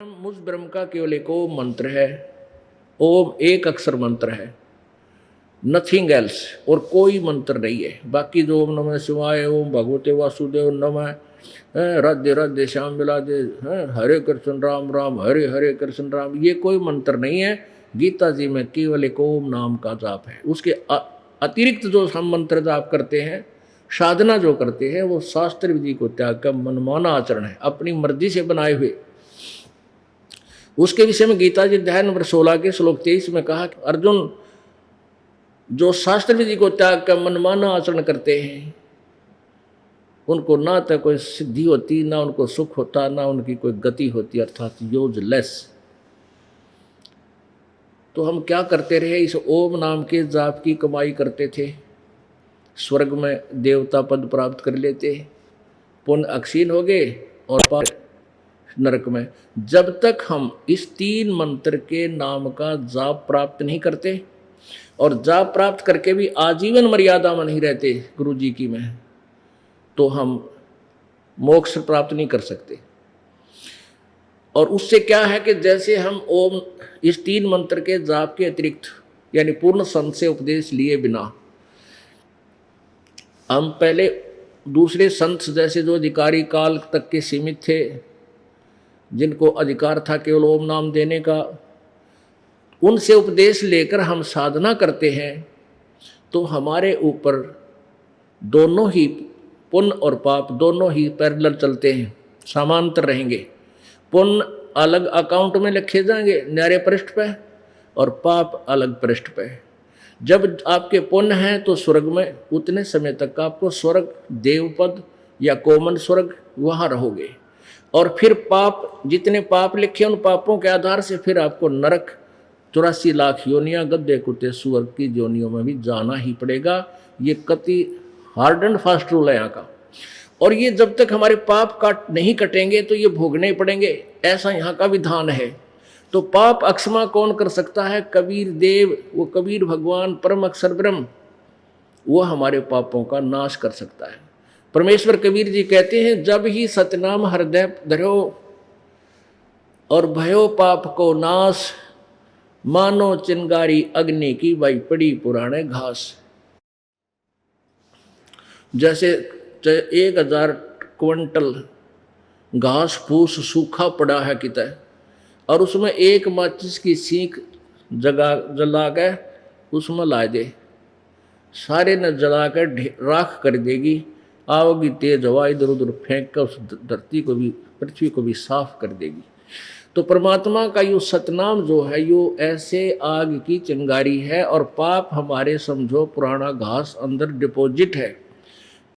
मुझ ब्रह्म का केवल एक ओम मंत्र है। ओम एक अक्षर मंत्र है, नथिंग एल्स, और कोई मंत्र नहीं है। बाकी जो ओम नमः शिवाय, ओम भगवते वासुदेव नमः, राधे राधे श्याम बिलादे, हरे कृष्ण राम राम, हरे हरे कृष्ण राम, ये कोई मंत्र नहीं है। गीता जी में केवल एक ओम नाम का जाप है। उसके अतिरिक्त जो हम मंत्र जाप करते हैं, साधना जो करते हैं, वो शास्त्र विधि को त्याग कर मनमाना आचरण है, अपनी मर्जी से बनाए हुए। उसके विषय में गीता जी अध्याय नंबर 16 के श्लोक 23 में कहा कि अर्जुन, जो शास्त्र विधि को त्याग कर मनमाना आचरण करते हैं, उनको ना तो कोई सिद्धि होती, ना उनको सुख होता, ना उनकी कोई गति होती, अर्थात यूजलेस। तो हम क्या करते रहे? इस ओम नाम के जाप की कमाई करते थे, स्वर्ग में देवता पद प्राप्त कर लेते, पुण्य अक्षीण हो गए और पाप नरक में। जब तक हम इस 3 मंत्र के नाम का जाप प्राप्त नहीं करते, और जाप प्राप्त करके भी आजीवन मर्यादा में नहीं रहते गुरु जी की में, तो हम मोक्ष प्राप्त नहीं कर सकते। और उससे क्या है कि जैसे हम ओम इस 3 मंत्र के जाप के अतिरिक्त, यानी पूर्ण संत से उपदेश लिए बिना, हम पहले दूसरे संत जैसे जो अधिकारी काल तक के सीमित थे, जिनको अधिकार था केवल ओम नाम देने का, उनसे उपदेश लेकर हम साधना करते हैं, तो हमारे ऊपर दोनों ही पुण्य और पाप दोनों ही पैरेलल चलते हैं, समांतर रहेंगे। पुण्य अलग अकाउंट में लिखे जाएंगे न्यारे पृष्ठ पे, और पाप अलग पृष्ठ पे। जब आपके पुण्य हैं तो स्वर्ग में उतने समय तक आपको स्वर्ग, देवपद या कोमन स्वर्ग, वहाँ रहोगे। और फिर पाप, जितने पाप लिखे उन पापों के आधार से फिर आपको नरक, 84 लाख योनियां, गद्दे कुत्ते सुअर की योनियों में भी जाना ही पड़ेगा। ये कति हार्ड एंड फास्ट रूल है यहाँ का। और ये जब तक हमारे पाप नहीं कटेंगे तो ये भोगने पड़ेंगे, ऐसा यहाँ का विधान है। तो पाप अक्षमा कौन कर सकता है? कबीर देव, वो कबीर भगवान परम अक्षर ब्रह्म, वो हमारे पापों का नाश कर सकता है। परमेश्वर कबीर जी कहते हैं, जब ही सतनाम हृदय धरो और भयो पाप को नाश, मानो चिंगारी अग्नि की बाई पड़ी पुराने घास। जैसे 1000 क्विंटल घास फूस सूखा पड़ा है कितने, और उसमें एक माचिस की सीख जला के उसमें ला दे, सारे न जला कर राख कर देगी। आओगी तेज हवा, इधर उधर फेंक कर उस धरती को भी, पृथ्वी को भी साफ कर देगी। तो परमात्मा का यो सतनाम जो है, यो ऐसे आग की चिंगारी है, और पाप हमारे समझो पुराना घास अंदर डिपॉजिट है।